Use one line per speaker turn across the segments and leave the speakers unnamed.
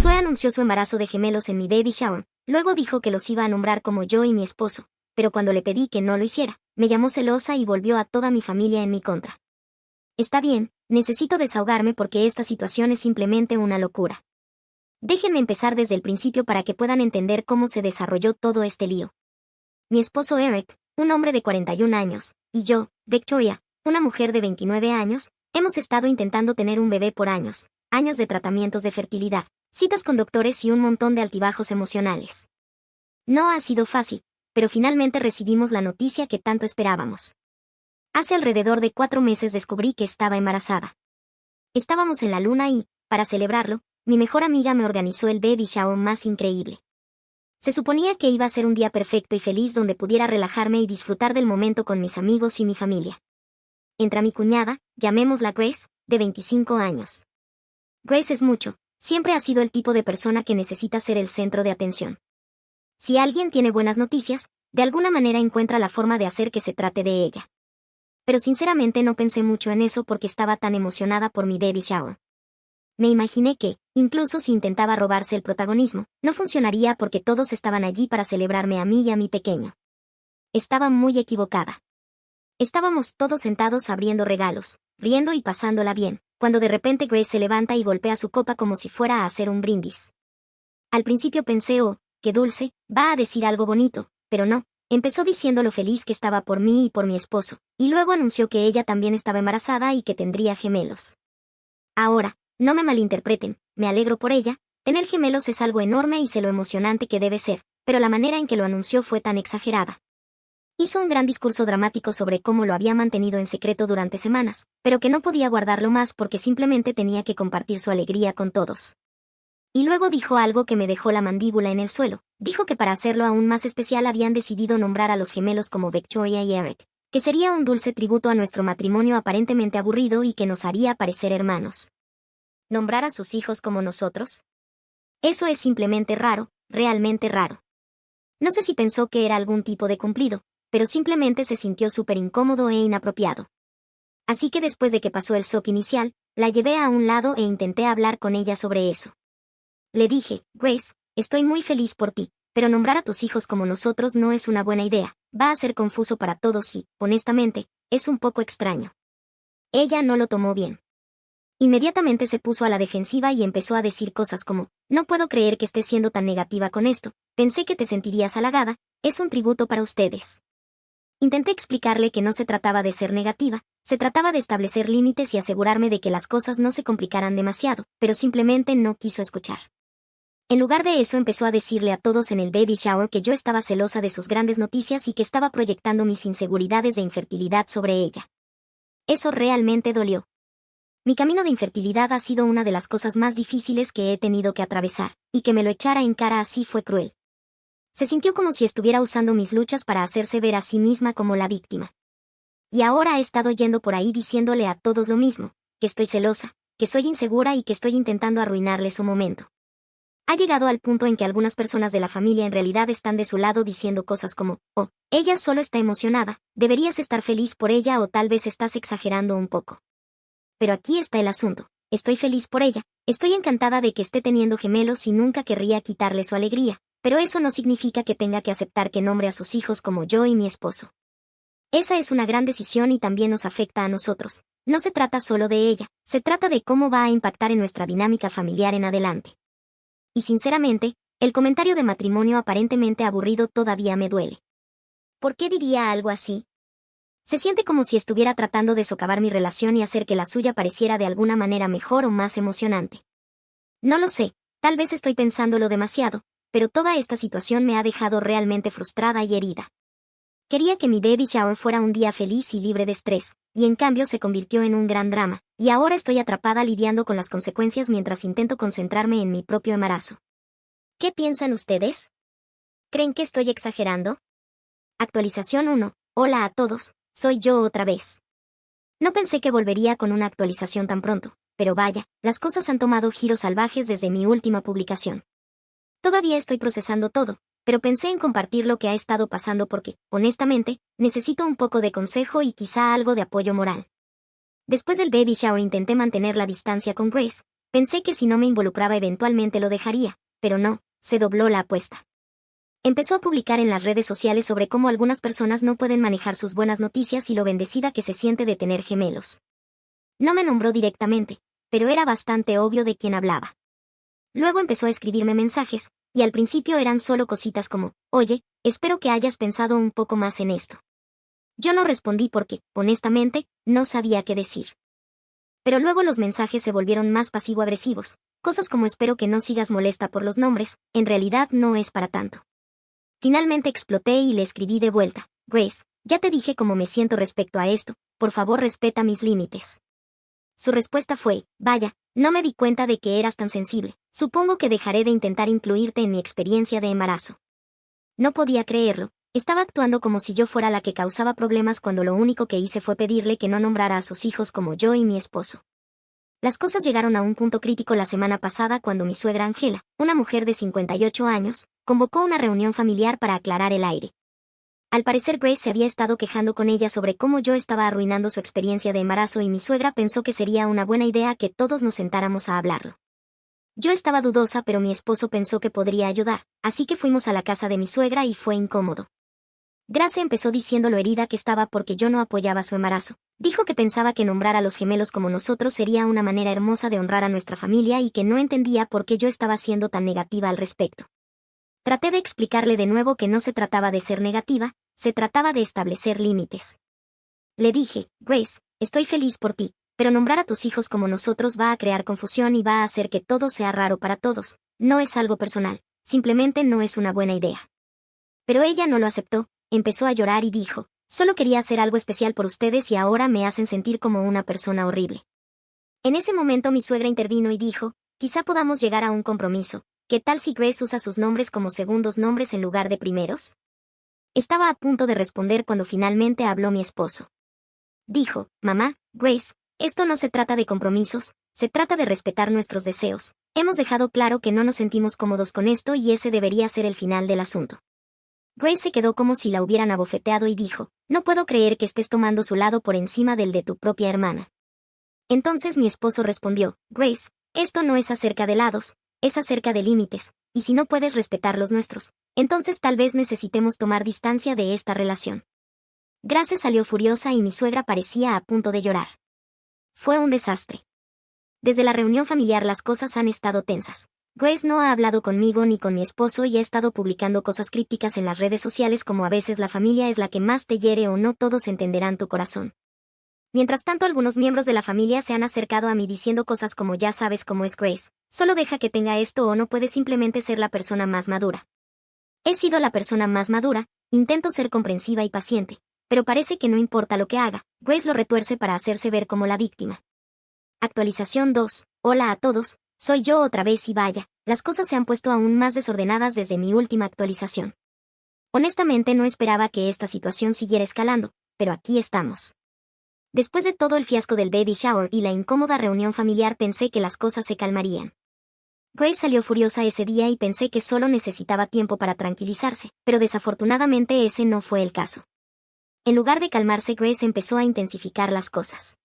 Zoe anunció su embarazo de gemelos en mi baby shower, luego dijo que los iba a nombrar como yo y mi esposo, pero cuando le pedí que no lo hiciera, me llamó celosa y volvió a toda mi familia en mi contra. Está bien, necesito desahogarme porque esta situación es simplemente una locura. Déjenme empezar desde el principio para que puedan entender cómo se desarrolló todo este lío. Mi esposo Eric, un hombre de 41 años, y yo, Victoria, una mujer de 29 años, hemos estado intentando tener un bebé por años de tratamientos de fertilidad, citas con doctores y un montón de altibajos emocionales. No ha sido fácil, pero finalmente recibimos la noticia que tanto esperábamos. Hace alrededor de 4 meses descubrí que estaba embarazada. Estábamos en la luna y, para celebrarlo, mi mejor amiga me organizó el baby shower más increíble. Se suponía que iba a ser un día perfecto y feliz donde pudiera relajarme y disfrutar del momento con mis amigos y mi familia. Entra mi cuñada, llamémosla Grace, de 25 años. Grace es mucho, siempre ha sido el tipo de persona que necesita ser el centro de atención. Si alguien tiene buenas noticias, de alguna manera encuentra la forma de hacer que se trate de ella. Pero sinceramente no pensé mucho en eso porque estaba tan emocionada por mi baby shower. Me imaginé que, incluso si intentaba robarse el protagonismo, no funcionaría porque todos estaban allí para celebrarme a mí y a mi pequeño. Estaba muy equivocada. Estábamos todos sentados abriendo regalos, riendo y pasándola bien, cuando de repente Grace se levanta y golpea su copa como si fuera a hacer un brindis. Al principio pensé, oh, qué dulce, va a decir algo bonito, pero no, empezó diciendo lo feliz que estaba por mí y por mi esposo, y luego anunció que ella también estaba embarazada y que tendría gemelos. Ahora, no me malinterpreten, me alegro por ella, tener gemelos es algo enorme y sé lo emocionante que debe ser, pero la manera en que lo anunció fue tan exagerada. Hizo un gran discurso dramático sobre cómo lo había mantenido en secreto durante semanas, pero que no podía guardarlo más porque simplemente tenía que compartir su alegría con todos. Y luego dijo algo que me dejó la mandíbula en el suelo. Dijo que para hacerlo aún más especial habían decidido nombrar a los gemelos como Victoria y Eric, que sería un dulce tributo a nuestro matrimonio aparentemente aburrido y que nos haría parecer hermanos. ¿Nombrar a sus hijos como nosotros? Eso es simplemente raro, realmente raro. No sé si pensó que era algún tipo de cumplido, pero simplemente se sintió súper incómodo e inapropiado. Así que después de que pasó el shock inicial, la llevé a un lado e intenté hablar con ella sobre eso. Le dije, Grace, estoy muy feliz por ti, pero nombrar a tus hijos como nosotros no es una buena idea, va a ser confuso para todos y, honestamente, es un poco extraño. Ella no lo tomó bien. Inmediatamente se puso a la defensiva y empezó a decir cosas como, no puedo creer que estés siendo tan negativa con esto, pensé que te sentirías halagada, es un tributo para ustedes. Intenté explicarle que no se trataba de ser negativa, se trataba de establecer límites y asegurarme de que las cosas no se complicaran demasiado, pero simplemente no quiso escuchar. En lugar de eso empezó a decirle a todos en el baby shower que yo estaba celosa de sus grandes noticias y que estaba proyectando mis inseguridades de infertilidad sobre ella. Eso realmente dolió. Mi camino de infertilidad ha sido una de las cosas más difíciles que he tenido que atravesar, y que me lo echara en cara así fue cruel. Se sintió como si estuviera usando mis luchas para hacerse ver a sí misma como la víctima. Y ahora ha estado yendo por ahí diciéndole a todos lo mismo, que estoy celosa, que soy insegura y que estoy intentando arruinarle su momento. Ha llegado al punto en que algunas personas de la familia en realidad están de su lado diciendo cosas como, oh, ella solo está emocionada, deberías estar feliz por ella o tal vez estás exagerando un poco. Pero aquí está el asunto, estoy feliz por ella, estoy encantada de que esté teniendo gemelos y nunca querría quitarle su alegría, pero eso no significa que tenga que aceptar que nombre a sus hijos como yo y mi esposo. Esa es una gran decisión y también nos afecta a nosotros. No se trata solo de ella, se trata de cómo va a impactar en nuestra dinámica familiar en adelante. Y sinceramente, el comentario de matrimonio aparentemente aburrido todavía me duele. ¿Por qué diría algo así? Se siente como si estuviera tratando de socavar mi relación y hacer que la suya pareciera de alguna manera mejor o más emocionante. No lo sé, tal vez estoy pensándolo demasiado, pero toda esta situación me ha dejado realmente frustrada y herida. Quería que mi baby shower fuera un día feliz y libre de estrés, y en cambio se convirtió en un gran drama, y ahora estoy atrapada lidiando con las consecuencias mientras intento concentrarme en mi propio embarazo. ¿Qué piensan ustedes? ¿Creen que estoy exagerando? Actualización 1. Hola a todos, soy yo otra vez. No pensé que volvería con una actualización tan pronto, pero vaya, las cosas han tomado giros salvajes desde mi última publicación. Todavía estoy procesando todo, pero pensé en compartir lo que ha estado pasando porque, honestamente, necesito un poco de consejo y quizá algo de apoyo moral. Después del baby shower intenté mantener la distancia con Grace, Pensé que si no me involucraba eventualmente lo dejaría, pero no, se dobló la apuesta. Empezó a publicar en las redes sociales sobre cómo algunas personas no pueden manejar sus buenas noticias y lo bendecida que se siente de tener gemelos. No me nombró directamente, pero era bastante obvio de quién hablaba. Luego empezó a escribirme mensajes, y al principio eran solo cositas como, oye, espero que hayas pensado un poco más en esto. Yo no respondí porque, honestamente, no sabía qué decir. Pero luego los mensajes se volvieron más pasivo-agresivos, cosas como espero que no sigas molesta por los nombres, en realidad no es para tanto. Finalmente exploté y le escribí de vuelta, Grace, ya te dije cómo me siento respecto a esto, por favor respeta mis límites. Su respuesta fue, vaya, no me di cuenta de que eras tan sensible, supongo que dejaré de intentar incluirte en mi experiencia de embarazo. No podía creerlo, estaba actuando como si yo fuera la que causaba problemas cuando lo único que hice fue pedirle que no nombrara a sus hijos como yo y mi esposo. Las cosas llegaron a un punto crítico la semana pasada cuando mi suegra Angela, una mujer de 58 años, convocó una reunión familiar para aclarar el aire. Al parecer Grace se había estado quejando con ella sobre cómo yo estaba arruinando su experiencia de embarazo y mi suegra pensó que sería una buena idea que todos nos sentáramos a hablarlo. Yo estaba dudosa pero mi esposo pensó que podría ayudar, así que fuimos a la casa de mi suegra y fue incómodo. Grace empezó diciendo lo herida que estaba porque yo no apoyaba su embarazo. Dijo que pensaba que nombrar a los gemelos como nosotros sería una manera hermosa de honrar a nuestra familia y que no entendía por qué yo estaba siendo tan negativa al respecto. Traté de explicarle de nuevo que no se trataba de ser negativa, se trataba de establecer límites. Le dije, Grace, estoy feliz por ti, pero nombrar a tus hijos como nosotros va a crear confusión y va a hacer que todo sea raro para todos. No es algo personal, simplemente no es una buena idea. Pero ella no lo aceptó, empezó a llorar y dijo, solo quería hacer algo especial por ustedes y ahora me hacen sentir como una persona horrible. En ese momento mi suegra intervino y dijo, quizá podamos llegar a un compromiso. ¿Qué tal si Grace usa sus nombres como segundos nombres en lugar de primeros? Estaba a punto de responder cuando finalmente habló mi esposo. Dijo, mamá, Grace, esto no se trata de compromisos, se trata de respetar nuestros deseos. Hemos dejado claro que no nos sentimos cómodos con esto y ese debería ser el final del asunto. Grace se quedó como si la hubieran abofeteado y dijo, no puedo creer que estés tomando su lado por encima del de tu propia hermana. Entonces mi esposo respondió, Grace, esto no es acerca de lados, es acerca de límites, y si no puedes respetar los nuestros, entonces tal vez necesitemos tomar distancia de esta relación. Grace salió furiosa y mi suegra parecía a punto de llorar. Fue un desastre. Desde la reunión familiar las cosas han estado tensas. Grace no ha hablado conmigo ni con mi esposo y ha estado publicando cosas crípticas en las redes sociales como a veces la familia es la que más te hiere o no todos entenderán tu corazón. Mientras tanto algunos miembros de la familia se han acercado a mí diciendo cosas como ya sabes cómo es Grace, solo deja que tenga esto o no puedes simplemente ser la persona más madura. He sido la persona más madura, intento ser comprensiva y paciente, pero parece que no importa lo que haga, Grace lo retuerce para hacerse ver como la víctima. Actualización 2. Hola a todos, soy yo otra vez y vaya, las cosas se han puesto aún más desordenadas desde mi última actualización. Honestamente no esperaba que esta situación siguiera escalando, pero aquí estamos. Después de todo el fiasco del baby shower y la incómoda reunión familiar pensé que las cosas se calmarían. Grace salió furiosa ese día y pensé que solo necesitaba tiempo para tranquilizarse, pero desafortunadamente ese no fue el caso. En lugar de calmarse Grace empezó a intensificar las cosas.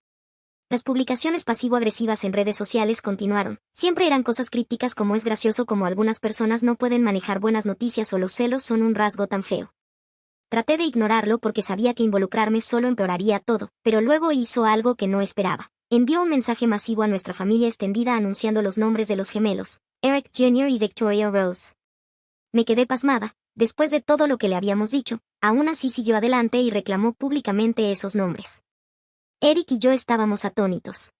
Las publicaciones pasivo-agresivas en redes sociales continuaron. Siempre eran cosas crípticas como es gracioso como algunas personas no pueden manejar buenas noticias o los celos son un rasgo tan feo. Traté de ignorarlo porque sabía que involucrarme solo empeoraría todo, pero luego hizo algo que no esperaba. Envió un mensaje masivo a nuestra familia extendida anunciando los nombres de los gemelos, Eric Jr. y Victoria Rose. Me quedé pasmada, después de todo lo que le habíamos dicho, aún así siguió adelante y reclamó públicamente esos nombres. Eric y yo estábamos atónitos.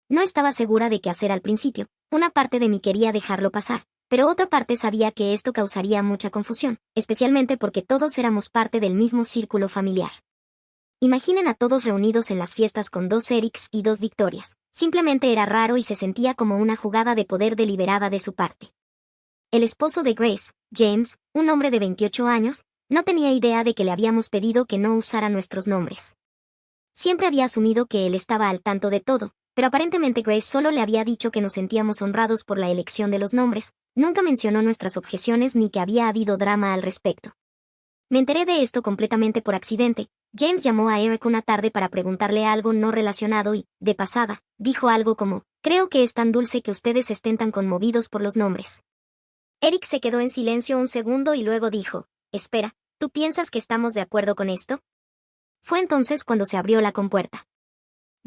No estaba segura de qué hacer al principio, una parte de mí quería dejarlo pasar, pero otra parte sabía que esto causaría mucha confusión, especialmente porque todos éramos parte del mismo círculo familiar. Imaginen a todos reunidos en las fiestas con 2 Erics y 2 Victorias, simplemente era raro y se sentía como una jugada de poder deliberada de su parte. El esposo de Grace, James, un hombre de 28 años, no tenía idea de que le habíamos pedido que no usara nuestros nombres. Siempre había asumido que él estaba al tanto de todo, pero aparentemente Grace solo le había dicho que nos sentíamos honrados por la elección de los nombres, nunca mencionó nuestras objeciones ni que había habido drama al respecto. Me enteré de esto completamente por accidente. James llamó a Eric una tarde para preguntarle algo no relacionado y, de pasada, dijo algo como, creo que es tan dulce que ustedes estén tan conmovidos por los nombres. Eric se quedó en silencio un segundo y luego dijo, espera, ¿tú piensas que estamos de acuerdo con esto? Fue entonces cuando se abrió la compuerta.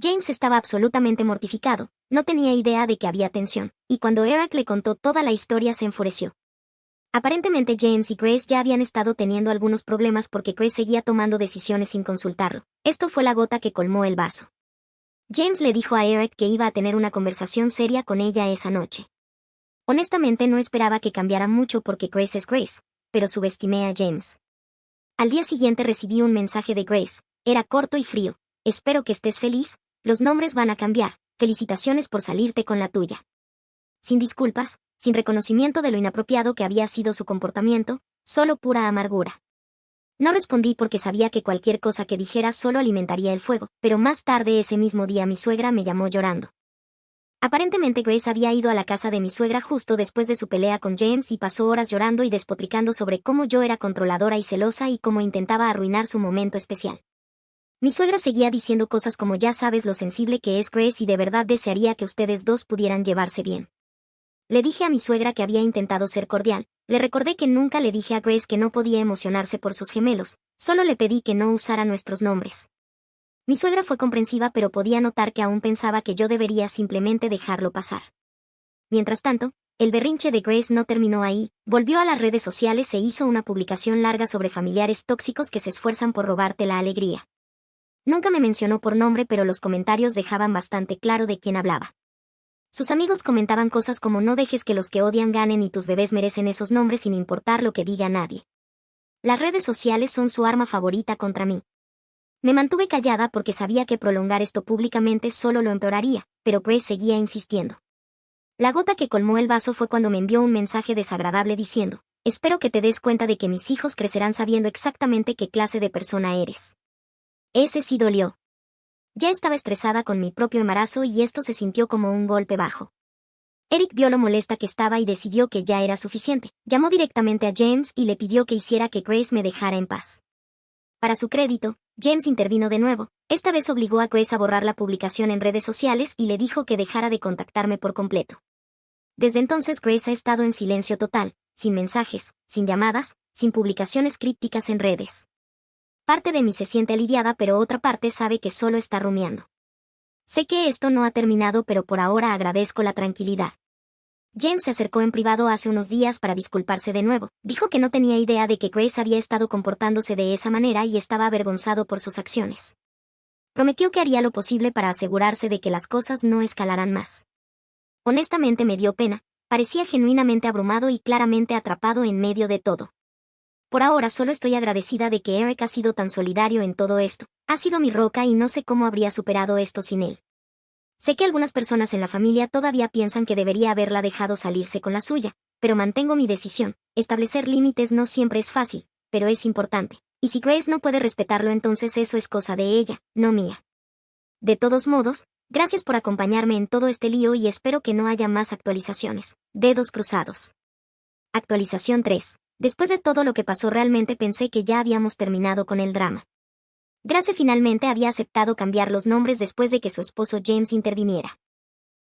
James estaba absolutamente mortificado, no tenía idea de que había tensión, y cuando Eric le contó toda la historia se enfureció. Aparentemente James y Grace ya habían estado teniendo algunos problemas porque Grace seguía tomando decisiones sin consultarlo. Esto fue la gota que colmó el vaso. James le dijo a Eric que iba a tener una conversación seria con ella esa noche. Honestamente no esperaba que cambiara mucho porque Grace es Grace, pero subestimé a James. Al día siguiente recibí un mensaje de Grace, era corto y frío, espero que estés feliz, los nombres van a cambiar, felicitaciones por salirte con la tuya. Sin disculpas, sin reconocimiento de lo inapropiado que había sido su comportamiento, solo pura amargura. No respondí porque sabía que cualquier cosa que dijera solo alimentaría el fuego, pero más tarde ese mismo día mi suegra me llamó llorando. Aparentemente Grace había ido a la casa de mi suegra justo después de su pelea con James y pasó horas llorando y despotricando sobre cómo yo era controladora y celosa y cómo intentaba arruinar su momento especial. Mi suegra seguía diciendo cosas como ya sabes lo sensible que es Grace y de verdad desearía que ustedes dos pudieran llevarse bien. Le dije a mi suegra que había intentado ser cordial, le recordé que nunca le dije a Grace que no podía emocionarse por sus gemelos, solo le pedí que no usara nuestros nombres. Mi suegra fue comprensiva pero podía notar que aún pensaba que yo debería simplemente dejarlo pasar. Mientras tanto, el berrinche de Grace no terminó ahí, volvió a las redes sociales e hizo una publicación larga sobre familiares tóxicos que se esfuerzan por robarte la alegría. Nunca me mencionó por nombre pero los comentarios dejaban bastante claro de quién hablaba. Sus amigos comentaban cosas como no dejes que los que odian ganen y tus bebés merecen esos nombres sin importar lo que diga nadie. Las redes sociales son su arma favorita contra mí. Me mantuve callada porque sabía que prolongar esto públicamente solo lo empeoraría, pero Grace seguía insistiendo. La gota que colmó el vaso fue cuando me envió un mensaje desagradable diciendo, espero que te des cuenta de que mis hijos crecerán sabiendo exactamente qué clase de persona eres. Ese sí dolió. Ya estaba estresada con mi propio embarazo y esto se sintió como un golpe bajo. Eric vio lo molesta que estaba y decidió que ya era suficiente. Llamó directamente a James y le pidió que hiciera que Grace me dejara en paz. Para su crédito, James intervino de nuevo. Esta vez obligó a Grace a borrar la publicación en redes sociales y le dijo que dejara de contactarme por completo. Desde entonces Grace ha estado en silencio total, sin mensajes, sin llamadas, sin publicaciones crípticas en redes. Parte de mí se siente aliviada pero otra parte sabe que solo está rumiando. Sé que esto no ha terminado pero por ahora agradezco la tranquilidad. James se acercó en privado hace unos días para disculparse de nuevo. Dijo que no tenía idea de que Grace había estado comportándose de esa manera y estaba avergonzado por sus acciones. Prometió que haría lo posible para asegurarse de que las cosas no escalaran más. Honestamente me dio pena, parecía genuinamente abrumado y claramente atrapado en medio de todo. Por ahora solo estoy agradecida de que Eric ha sido tan solidario en todo esto. Ha sido mi roca y no sé cómo habría superado esto sin él. Sé que algunas personas en la familia todavía piensan que debería haberla dejado salirse con la suya, pero mantengo mi decisión. Establecer límites no siempre es fácil, pero es importante. Y si Grace no puede respetarlo entonces eso es cosa de ella, no mía. De todos modos, gracias por acompañarme en todo este lío y espero que no haya más actualizaciones. Dedos cruzados. Actualización 3. Después de todo lo que pasó realmente pensé que ya habíamos terminado con el drama. Grace finalmente había aceptado cambiar los nombres después de que su esposo James interviniera.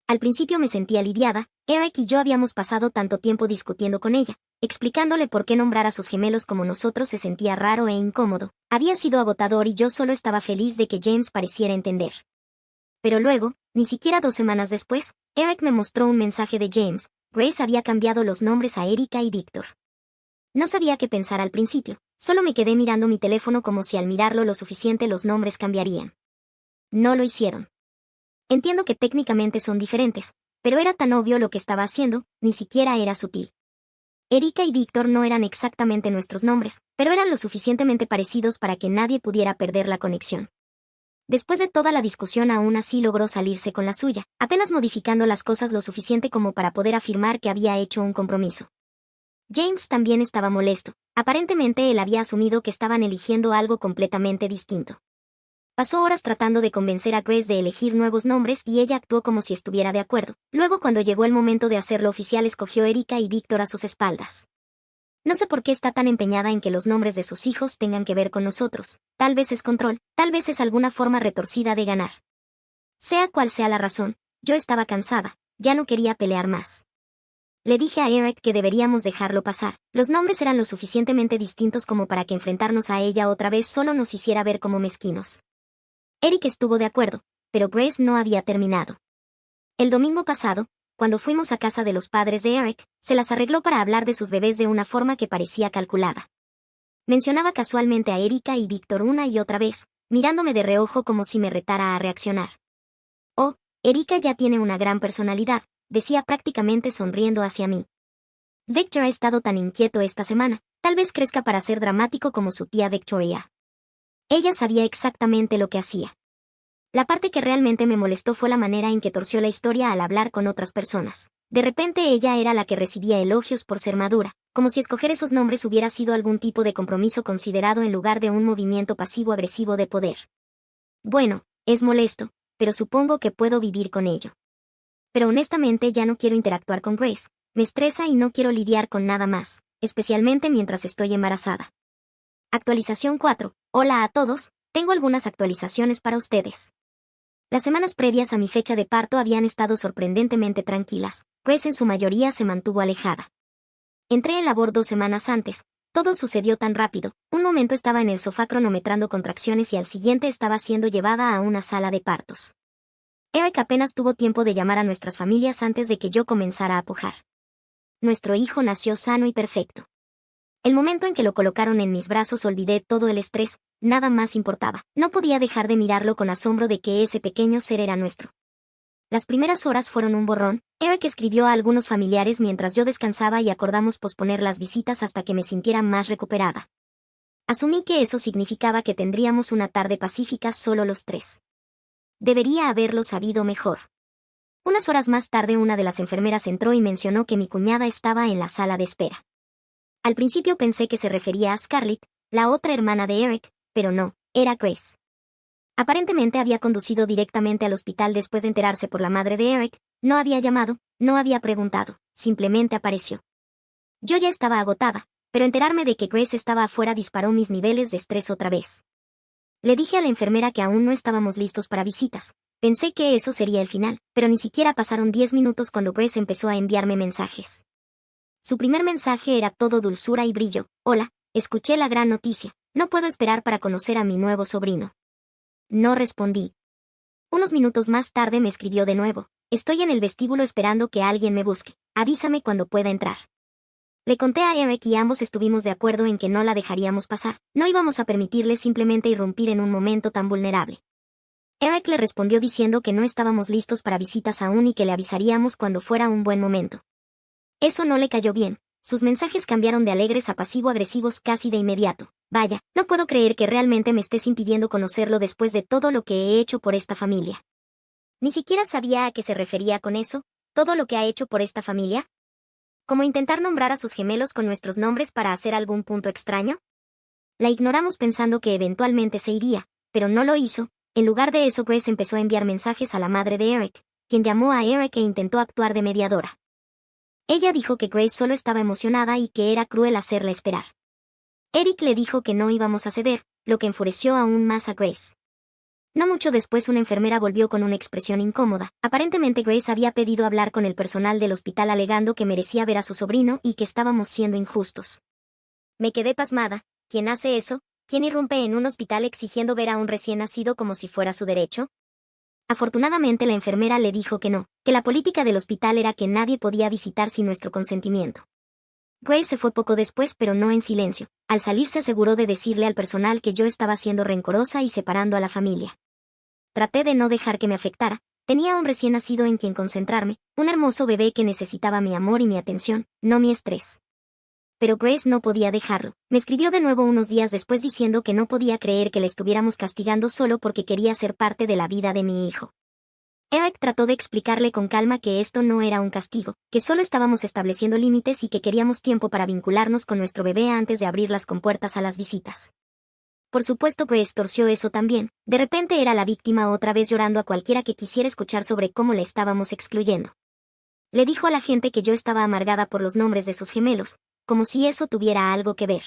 Al principio me sentí aliviada, Eric y yo habíamos pasado tanto tiempo discutiendo con ella, explicándole por qué nombrar a sus gemelos como nosotros se sentía raro e incómodo. Había sido agotador y yo solo estaba feliz de que James pareciera entender. Pero luego, ni siquiera 2 semanas después, Eric me mostró un mensaje de James. Grace había cambiado los nombres a Erika y Víctor. No sabía qué pensar al principio, solo me quedé mirando mi teléfono como si al mirarlo lo suficiente los nombres cambiarían. No lo hicieron. Entiendo que técnicamente son diferentes, pero era tan obvio lo que estaba haciendo, ni siquiera era sutil. Erika y Víctor no eran exactamente nuestros nombres, pero eran lo suficientemente parecidos para que nadie pudiera perder la conexión. Después de toda la discusión aún así logró salirse con la suya, apenas modificando las cosas lo suficiente como para poder afirmar que había hecho un compromiso. James también estaba molesto. Aparentemente él había asumido que estaban eligiendo algo completamente distinto. Pasó horas tratando de convencer a Grace de elegir nuevos nombres y ella actuó como si estuviera de acuerdo. Luego cuando llegó el momento de hacerlo oficial escogió Erika y Víctor a sus espaldas. No sé por qué está tan empeñada en que los nombres de sus hijos tengan que ver con nosotros. Tal vez es control, tal vez es alguna forma retorcida de ganar. Sea cual sea la razón, yo estaba cansada, ya no quería pelear más. Le dije a Eric que deberíamos dejarlo pasar. Los nombres eran lo suficientemente distintos como para que enfrentarnos a ella otra vez solo nos hiciera ver como mezquinos. Eric estuvo de acuerdo, pero Grace no había terminado. El domingo pasado, cuando fuimos a casa de los padres de Eric, se las arregló para hablar de sus bebés de una forma que parecía calculada. Mencionaba casualmente a Erika y Víctor una y otra vez, mirándome de reojo como si me retara a reaccionar. Oh, Erika ya tiene una gran personalidad, decía prácticamente sonriendo hacia mí. Victor ha estado tan inquieto esta semana, tal vez crezca para ser dramático como su tía Victoria. Ella sabía exactamente lo que hacía. La parte que realmente me molestó fue la manera en que torció la historia al hablar con otras personas. De repente ella era la que recibía elogios por ser madura, como si escoger esos nombres hubiera sido algún tipo de compromiso considerado en lugar de un movimiento pasivo-agresivo de poder. Bueno, es molesto, pero supongo que puedo vivir con ello. Pero honestamente ya no quiero interactuar con Grace, me estresa y no quiero lidiar con nada más, especialmente mientras estoy embarazada. Actualización 4. Hola a todos, tengo algunas actualizaciones para ustedes. Las semanas previas a mi fecha de parto habían estado sorprendentemente tranquilas, pues en su mayoría se mantuvo alejada. Entré en labor 2 semanas antes, todo sucedió tan rápido, un momento estaba en el sofá cronometrando contracciones y al siguiente estaba siendo llevada a una sala de partos. Eric apenas tuvo tiempo de llamar a nuestras familias antes de que yo comenzara a pujar. Nuestro hijo nació sano y perfecto. El momento en que lo colocaron en mis brazos olvidé todo el estrés, nada más importaba. No podía dejar de mirarlo con asombro de que ese pequeño ser era nuestro. Las primeras horas fueron un borrón. Eric escribió a algunos familiares mientras yo descansaba y acordamos posponer las visitas hasta que me sintiera más recuperada. Asumí que eso significaba que tendríamos una tarde pacífica solo los tres. Debería haberlo sabido mejor. Unas horas más tarde una de las enfermeras entró y mencionó que mi cuñada estaba en la sala de espera. Al principio pensé que se refería a Scarlett, la otra hermana de Eric, pero no, era Grace. Aparentemente había conducido directamente al hospital después de enterarse por la madre de Eric, no había llamado, no había preguntado, simplemente apareció. Yo ya estaba agotada, pero enterarme de que Grace estaba afuera disparó mis niveles de estrés otra vez. Le dije a la enfermera que aún no estábamos listos para visitas. Pensé que eso sería el final, pero ni siquiera pasaron 10 minutos cuando Grace empezó a enviarme mensajes. Su primer mensaje era todo dulzura y brillo. Hola, escuché la gran noticia, no puedo esperar para conocer a mi nuevo sobrino. No respondí. Unos minutos más tarde me escribió de nuevo. Estoy en el vestíbulo esperando que alguien me busque. Avísame cuando pueda entrar. Le conté a Eric y ambos estuvimos de acuerdo en que no la dejaríamos pasar. No íbamos a permitirle simplemente irrumpir en un momento tan vulnerable. Eric le respondió diciendo que no estábamos listos para visitas aún y que le avisaríamos cuando fuera un buen momento. Eso no le cayó bien. Sus mensajes cambiaron de alegres a pasivo-agresivos casi de inmediato. Vaya, no puedo creer que realmente me estés impidiendo conocerlo después de todo lo que he hecho por esta familia. Ni siquiera sabía a qué se refería con eso, todo lo que ha hecho por esta familia. ¿Como intentar nombrar a sus gemelos con nuestros nombres para hacer algún punto extraño? La ignoramos pensando que eventualmente se iría, pero no lo hizo. En lugar de eso, Grace empezó a enviar mensajes a la madre de Eric, quien llamó a Eric e intentó actuar de mediadora. Ella dijo que Grace solo estaba emocionada y que era cruel hacerla esperar. Eric le dijo que no íbamos a ceder, lo que enfureció aún más a Grace. No mucho después una enfermera volvió con una expresión incómoda. Aparentemente Grace había pedido hablar con el personal del hospital alegando que merecía ver a su sobrino y que estábamos siendo injustos. Me quedé pasmada. ¿Quién hace eso? ¿Quién irrumpe en un hospital exigiendo ver a un recién nacido como si fuera su derecho? Afortunadamente la enfermera le dijo que no, que la política del hospital era que nadie podía visitar sin nuestro consentimiento. Grace se fue poco después pero no en silencio. Al salir se aseguró de decirle al personal que yo estaba siendo rencorosa y separando a la familia. Traté de no dejar que me afectara, tenía un recién nacido en quien concentrarme, un hermoso bebé que necesitaba mi amor y mi atención, no mi estrés. Pero Grace no podía dejarlo. Me escribió de nuevo unos días después diciendo que no podía creer que le estuviéramos castigando solo porque quería ser parte de la vida de mi hijo. Eric trató de explicarle con calma que esto no era un castigo, que solo estábamos estableciendo límites y que queríamos tiempo para vincularnos con nuestro bebé antes de abrir las compuertas a las visitas. Por supuesto Grace torció eso también. De repente era la víctima otra vez llorando a cualquiera que quisiera escuchar sobre cómo le estábamos excluyendo. Le dijo a la gente que yo estaba amargada por los nombres de sus gemelos, como si eso tuviera algo que ver.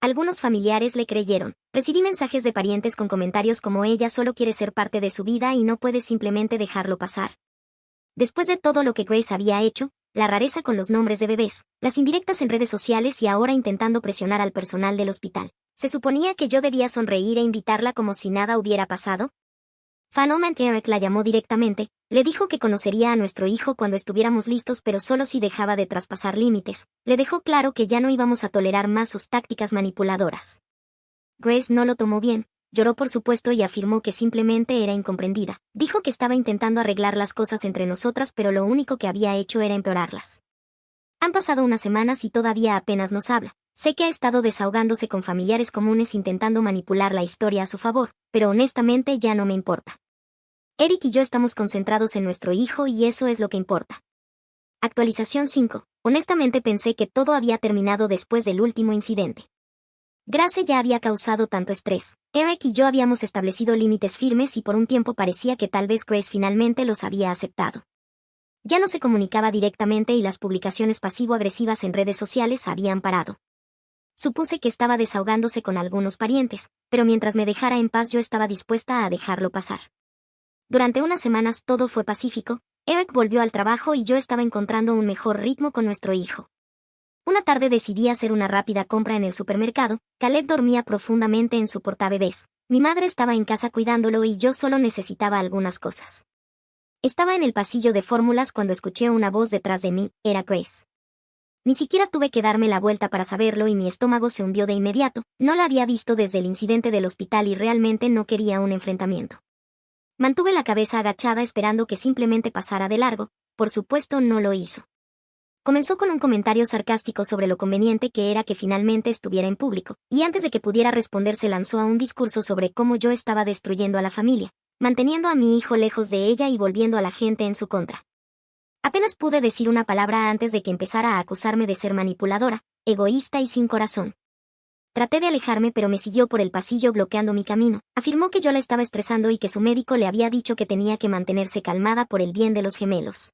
Algunos familiares le creyeron. Recibí mensajes de parientes con comentarios como ella solo quiere ser parte de su vida y no puede simplemente dejarlo pasar. Después de todo lo que Grace había hecho, la rareza con los nombres de bebés, las indirectas en redes sociales y ahora intentando presionar al personal del hospital, ¿se suponía que yo debía sonreír e invitarla como si nada hubiera pasado? Finalmente Eric la llamó directamente, le dijo que conocería a nuestro hijo cuando estuviéramos listos pero solo si dejaba de traspasar límites, le dejó claro que ya no íbamos a tolerar más sus tácticas manipuladoras. Grace no lo tomó bien, lloró por supuesto y afirmó que simplemente era incomprendida, dijo que estaba intentando arreglar las cosas entre nosotras pero lo único que había hecho era empeorarlas. Han pasado unas semanas y todavía apenas nos habla. Sé que ha estado desahogándose con familiares comunes intentando manipular la historia a su favor, pero honestamente ya no me importa. Eric y yo estamos concentrados en nuestro hijo y eso es lo que importa. Actualización 5. Honestamente pensé que todo había terminado después del último incidente. Grace ya había causado tanto estrés. Eric y yo habíamos establecido límites firmes y por un tiempo parecía que tal vez Grace finalmente los había aceptado. Ya no se comunicaba directamente y las publicaciones pasivo-agresivas en redes sociales habían parado. Supuse que estaba desahogándose con algunos parientes, pero mientras me dejara en paz yo estaba dispuesta a dejarlo pasar. Durante unas semanas todo fue pacífico, Eric volvió al trabajo y yo estaba encontrando un mejor ritmo con nuestro hijo. Una tarde decidí hacer una rápida compra en el supermercado, Caleb dormía profundamente en su portabebés, mi madre estaba en casa cuidándolo y yo solo necesitaba algunas cosas. Estaba en el pasillo de fórmulas cuando escuché una voz detrás de mí, era Grace. Ni siquiera tuve que darme la vuelta para saberlo y mi estómago se hundió de inmediato, no la había visto desde el incidente del hospital y realmente no quería un enfrentamiento. Mantuve la cabeza agachada esperando que simplemente pasara de largo, por supuesto no lo hizo. Comenzó con un comentario sarcástico sobre lo conveniente que era que finalmente estuviera en público, y antes de que pudiera responder se lanzó a un discurso sobre cómo yo estaba destruyendo a la familia, manteniendo a mi hijo lejos de ella y volviendo a la gente en su contra. Apenas pude decir una palabra antes de que empezara a acusarme de ser manipuladora, egoísta y sin corazón. Traté de alejarme pero me siguió por el pasillo bloqueando mi camino. Afirmó que yo la estaba estresando y que su médico le había dicho que tenía que mantenerse calmada por el bien de los gemelos.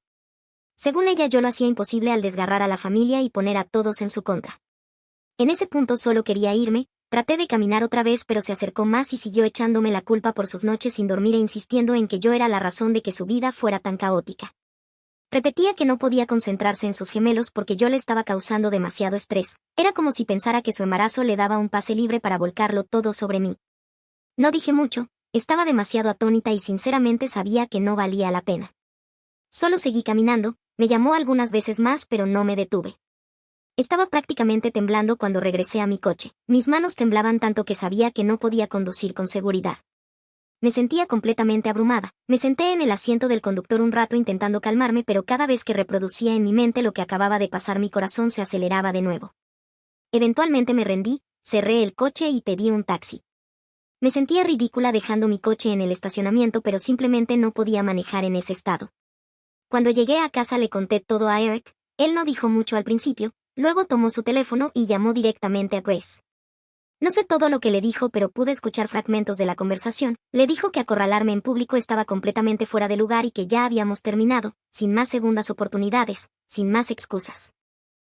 Según ella yo lo hacía imposible al desgarrar a la familia y poner a todos en su contra. En ese punto solo quería irme, traté de caminar otra vez pero se acercó más y siguió echándome la culpa por sus noches sin dormir e insistiendo en que yo era la razón de que su vida fuera tan caótica. Repetía que no podía concentrarse en sus gemelos porque yo le estaba causando demasiado estrés. Era como si pensara que su embarazo le daba un pase libre para volcarlo todo sobre mí. No dije mucho, estaba demasiado atónita y sinceramente sabía que no valía la pena. Solo seguí caminando, me llamó algunas veces más pero no me detuve. Estaba prácticamente temblando cuando regresé a mi coche. Mis manos temblaban tanto que sabía que no podía conducir con seguridad. Me sentía completamente abrumada. Me senté en el asiento del conductor un rato intentando calmarme pero cada vez que reproducía en mi mente lo que acababa de pasar mi corazón se aceleraba de nuevo. Eventualmente me rendí, cerré el coche y pedí un taxi. Me sentía ridícula dejando mi coche en el estacionamiento pero simplemente no podía manejar en ese estado. Cuando llegué a casa le conté todo a Eric, él no dijo mucho al principio, luego tomó su teléfono y llamó directamente a Grace. No sé todo lo que le dijo pero pude escuchar fragmentos de la conversación. Le dijo que acorralarme en público estaba completamente fuera de lugar y que ya habíamos terminado, sin más segundas oportunidades, sin más excusas.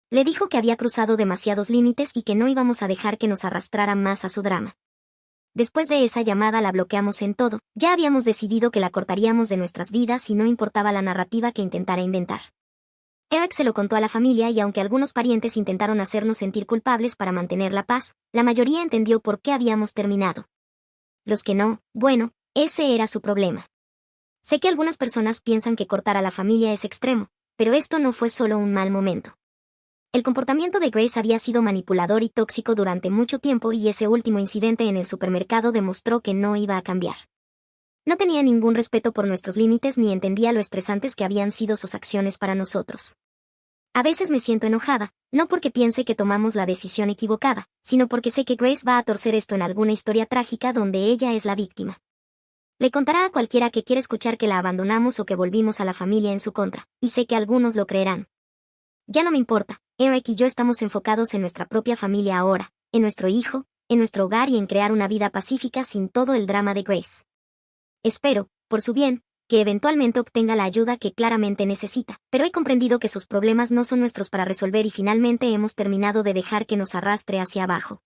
Le dijo que había cruzado demasiados límites y que no íbamos a dejar que nos arrastrara más a su drama. Después de esa llamada la bloqueamos en todo, ya habíamos decidido que la cortaríamos de nuestras vidas y no importaba la narrativa que intentara inventar. Eric se lo contó a la familia y aunque algunos parientes intentaron hacernos sentir culpables para mantener la paz, la mayoría entendió por qué habíamos terminado. Los que no, bueno, ese era su problema. Sé que algunas personas piensan que cortar a la familia es extremo, pero esto no fue solo un mal momento. El comportamiento de Grace había sido manipulador y tóxico durante mucho tiempo y ese último incidente en el supermercado demostró que no iba a cambiar. No tenía ningún respeto por nuestros límites ni entendía lo estresantes que habían sido sus acciones para nosotros. A veces me siento enojada, no porque piense que tomamos la decisión equivocada, sino porque sé que Grace va a torcer esto en alguna historia trágica donde ella es la víctima. Le contará a cualquiera que quiera escuchar que la abandonamos o que volvimos a la familia en su contra, y sé que algunos lo creerán. Ya no me importa, Eric y yo estamos enfocados en nuestra propia familia ahora, en nuestro hijo, en nuestro hogar y en crear una vida pacífica sin todo el drama de Grace. Espero, por su bien, que eventualmente obtenga la ayuda que claramente necesita. Pero he comprendido que sus problemas no son nuestros para resolver y finalmente hemos terminado de dejar que nos arrastre hacia abajo.